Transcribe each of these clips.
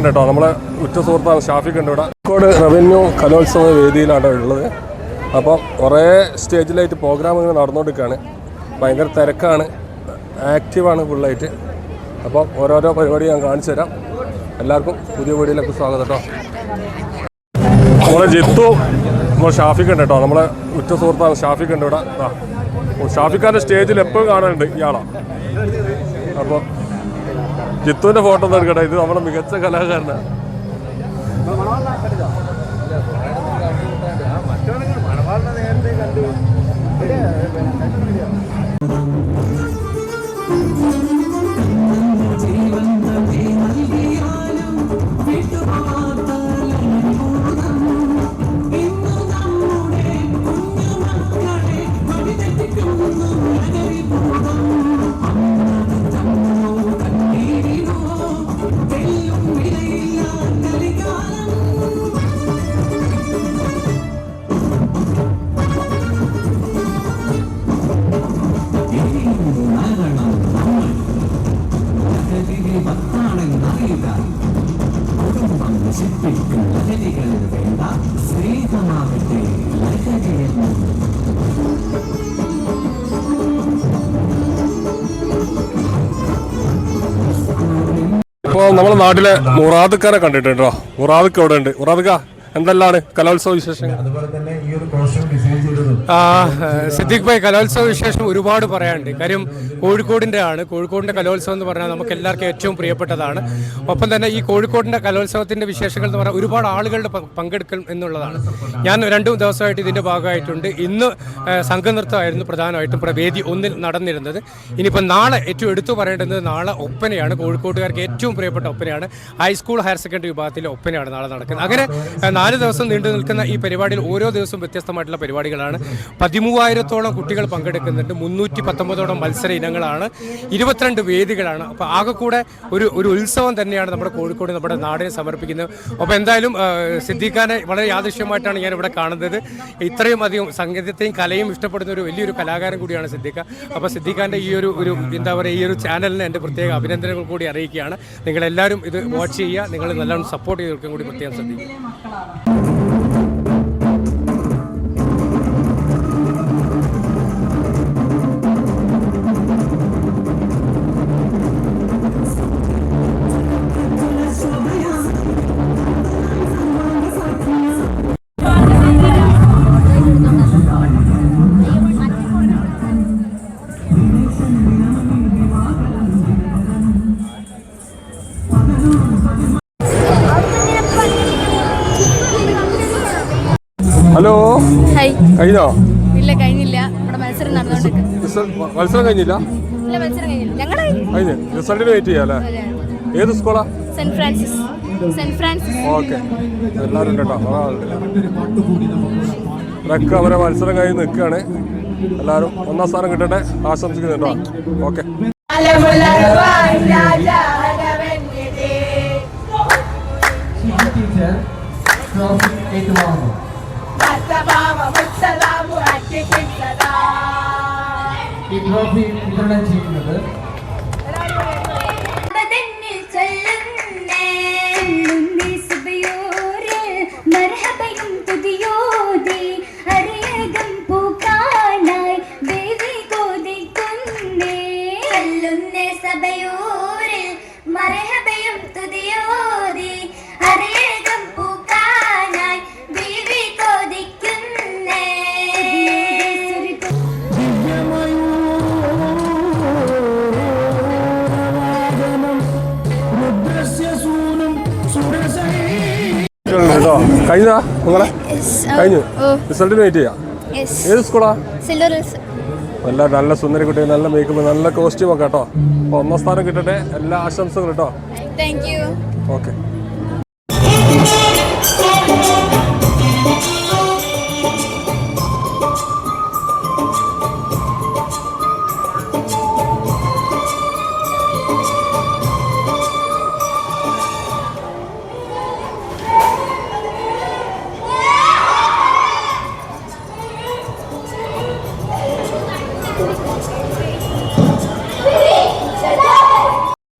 കേട്ടോ നമ്മളെ ഉറ്റ സുഹൃത്താണ് ഷാഫിഖ് ഉണ്ട് ഇവിടെ. കോഴിക്കോട് റവന്യൂ കലോത്സവ വേദിയിലാണ് ഉള്ളത്. അപ്പം കുറേ സ്റ്റേജിലായിട്ട് പ്രോഗ്രാം ഇങ്ങനെ നടന്നുകൊണ്ടിരിക്കുകയാണ്. ഭയങ്കര തിരക്കാണ്, ആക്റ്റീവാണ് ഫുള്ളായിട്ട്. അപ്പം ഓരോരോ പരിപാടി ഞാൻ കാണിച്ചു തരാം. എല്ലാവർക്കും പുതിയ വീഡിയോയിലേക്ക് സ്വാഗതം കേട്ടോ. നമ്മളെ ജിത്തു നമ്മൾ ഷാഫിഖ് ഉണ്ട് കേട്ടോ. നമ്മളെ ഉറ്റ സുഹൃത്താണ് ഷാഫിഖ് ഉണ്ട് ഇവിടെ. ഷാഫിഖാൻ്റെ സ്റ്റേജിൽ എപ്പോഴും കാണാനുണ്ട് ഇയാളാണ്. അപ്പോൾ ജിത്തുവിൻ്റെ ഫോട്ടോ ഒന്ന് എടുക്കട്ടെ. ഇത് നമ്മുടെ മികച്ച കലാകാരനാണ്. ഇപ്പോൾ നമ്മുടെ നാട്ടിലെ മുറാദക്കാരെ കണ്ടിട്ടുണ്ടോ? മുറാദക്ക് അവിടെ ഉണ്ട്. മുറാദക്ക, എന്തെല്ലാണ് കലോത്സവ വിശേഷങ്ങൾ? സിദ്ദീഖ് ഭായ്, കലോത്സവ വിശേഷം ഒരുപാട് പറയാനുണ്ട്. കാര്യം കോഴിക്കോടിൻ്റെ കലോത്സവം എന്ന് പറഞ്ഞാൽ നമുക്ക് എല്ലാവർക്കും ഏറ്റവും പ്രിയപ്പെട്ടതാണ്. ഒപ്പം തന്നെ ഈ കോഴിക്കോടിൻ്റെ കലോത്സവത്തിൻ്റെ വിശേഷങ്ങൾ എന്ന് പറഞ്ഞാൽ ഒരുപാട് ആളുകളുടെ പങ്കെടുക്കൽ എന്നുള്ളതാണ്. ഞാൻ 2 ദിവസമായിട്ട് ഇതിൻ്റെ ഭാഗമായിട്ടുണ്ട്. ഇന്ന് സംഘനൃത്തമായിരുന്നു പ്രധാനമായിട്ടും വേദി 1 നടന്നിരുന്നത്. ഇനിയിപ്പോൾ നാളെ ഏറ്റവും എടുത്തു പറയേണ്ടത് നാളെ ഒപ്പനയാണ്. കോഴിക്കോട്ടുകാർക്ക് ഏറ്റവും പ്രിയപ്പെട്ട ഒപ്പനയാണ്. ഹൈസ്കൂൾ ഹയർ സെക്കൻഡറി വിഭാഗത്തിലെ ഒപ്പനയാണ് നാളെ നടക്കുന്നത്. അങ്ങനെ 4 ദിവസം നീണ്ടു നിൽക്കുന്ന ഈ പരിപാടിയിൽ ഓരോ ദിവസവും വ്യത്യസ്തമായിട്ടുള്ള പരിപാടികളാണ്. 13,000-ഓളം കുട്ടികൾ പങ്കെടുക്കുന്നുണ്ട്. 319ഓളം മത്സര ഇനങ്ങളാണ്. 22 വേദികളാണ്. അപ്പോൾ ആകെ കൂടെ ഒരു ഉത്സവം തന്നെയാണ് നമ്മുടെ കോഴിക്കോട് നമ്മുടെ നാടിനെ സമർപ്പിക്കുന്നത്. അപ്പോൾ എന്തായാലും സിദ്ദീഖാനെ വളരെ യാദൃശ്യമായിട്ടാണ് ഞാൻ ഇവിടെ കാണുന്നത്. ഇത്രയും അധികം സംഗീതത്തെയും കലയും ഇഷ്ടപ്പെടുന്ന ഒരു വലിയൊരു കലാകാരൻ കൂടിയാണ് സിദ്ദീഖ. അപ്പോൾ സിദ്ദീഖാൻ്റെ ഈ ഒരു ചാനലിന് എൻ്റെ പ്രത്യേക അഭിനന്ദനങ്ങൾ കൂടി അറിയിക്കുകയാണ്. നിങ്ങളെല്ലാവരും ഇത് വാച്ച് ചെയ്യുക. നിങ്ങൾ നല്ലോണം സപ്പോർട്ട് ചെയ്ത് നിൽക്കാൻ കൂടി പ്രത്യേകം ശ്രദ്ധിക്കുക. ഹലോ, കഴിഞ്ഞോ? ഇല്ല, കഴിഞ്ഞില്ല. ഇവിടെ മത്സരം നടന്നുകൊണ്ടിരിക്കുന്നു. മത്സരം കഴിഞ്ഞില്ല? കഴിഞ്ഞു. റിസൾട്ടിന് വെയിറ്റ് ചെയ്യാല്ലേ? ഏത് സ്കൂളാ? Saint Francis. ഓക്കെ, എല്ലാവരും കേട്ടോ. ഇതൊക്കെ അവരെ മത്സരം കഴിഞ്ഞ് നിൽക്കുകയാണ്. എല്ലാവരും 1ാം സ്ഥാനം കിട്ടട്ടെ ആശംസിക്കുന്നു കേട്ടോ. ഓക്കെ. ഈ ട്രോഫി വിതരണം ചെയ്യുന്നത് കഴിഞ്ഞാ നിങ്ങളെ? കഴിഞ്ഞു. റിസൾട്ടിന് വെയിറ്റ് ചെയ്യാം. ഏത് സ്കൂളാ? നല്ല സുന്ദരി കുട്ടി, നല്ല മേക്കപ്പ്, നല്ല കോസ്റ്റ്യൂം ഒക്കെ കേട്ടോ. അപ്പോൾ 1ാം സ്ഥാനം കിട്ടട്ടെ. എല്ലാ ആശംസകളും കേട്ടോ. ഓക്കെ.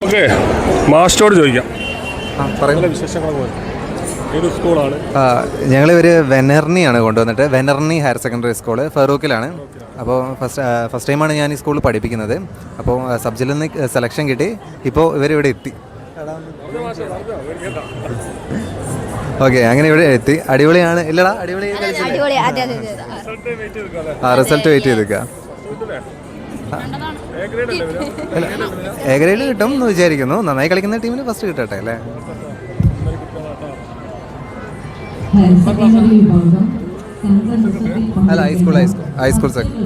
ഓക്കെ, മാസ്റ്ററോട് ചോദിക്കാം. പല വിശേഷങ്ങളും വരും. ഏത് സ്കൂളാണ്? ഞങ്ങളിവർ വെനർണിയാണ് കൊണ്ടുവന്നിട്ട്, വെനർണി ഹയർ സെക്കൻഡറി സ്കൂള് ഫറൂഖിലാണ്. അപ്പോൾ ഫസ്റ്റ് ടൈമാണ് ഞാൻ ഈ സ്കൂളിൽ പഠിപ്പിക്കുന്നത്. അപ്പോൾ സബ് ജില്ലയിൽ നിന്ന് സെലക്ഷൻ കിട്ടി. ഇപ്പോൾ ഇവരിവിടെ എത്തി. ഓക്കെ, അങ്ങനെ ഇവിടെ എത്തി. അടിപൊളിയാണ് ഇല്ലടാ? അടിപൊളി. റിസൾട്ട് വെയിറ്റ് ചെയ്ത് നിൽക്കുക. എ ഗ്രേഡ് കിട്ടും എന്ന് വിചാരിക്കുന്നു. നന്നായി കളിക്കുന്ന ടീമിന് ഫസ്റ്റ് കിട്ടട്ടെ അല്ലേ? അല്ല, ഹൈസ്കൂൾ സെക്ഷൻ.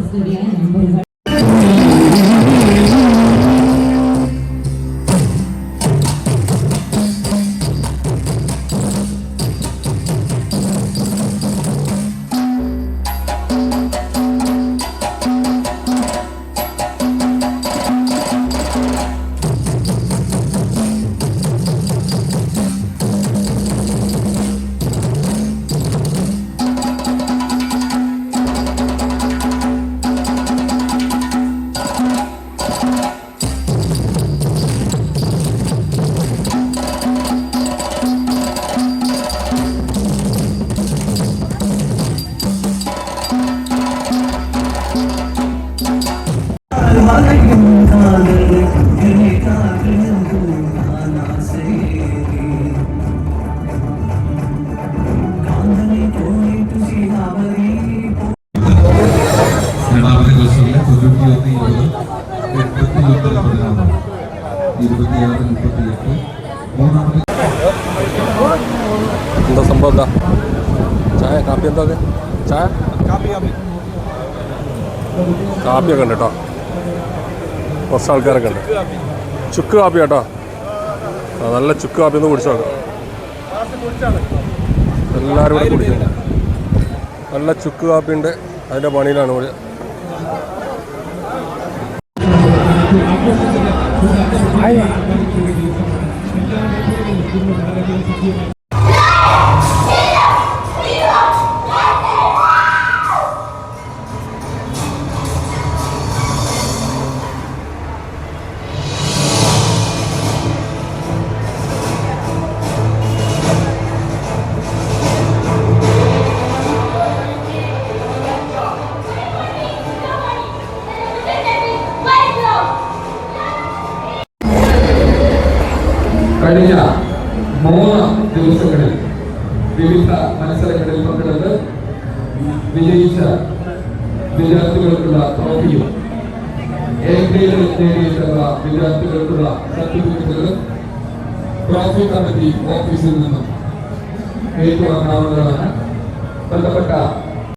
എന്താ സംഭവം? എന്താ ചായ കാപ്പി? എന്താ ചായ കാപ്പിയൊക്കെ ഉണ്ട് കേട്ടോ. കുറച്ച് ആൾക്കാരൊക്കെ ഉണ്ട്. ചുക്ക് കാപ്പി കേട്ടോ. നല്ല ചുക്ക് കാപ്പി ഒന്ന് കുടിച്ചു നോക്കാം. എല്ലാവരും കൂടെ കുടിക്കുന്നുണ്ട്. നല്ല ചുക്ക് കാപ്പി ഉണ്ട്. അതിൻ്റെ പണിയിലാണ് ഇവിടെ. കഴിഞ്ഞ 3 ദിവസങ്ങളിൽ വിവിധ മത്സരങ്ങളിൽ പങ്കെടുത്ത് വിജയിച്ച വിദ്യാർത്ഥികൾക്കുള്ള ട്രോഫിയും എ ഗ്രേഡ് നേടിയിട്ടുള്ള വിദ്യാർത്ഥികൾക്കുള്ള സർട്ടിഫിക്കറ്റുകളും ട്രോഫി കമ്മിറ്റി ഓഫീസിൽ നിന്നും ഏറ്റുവാങ്ങാവുന്നതാണ്. ബന്ധപ്പെട്ട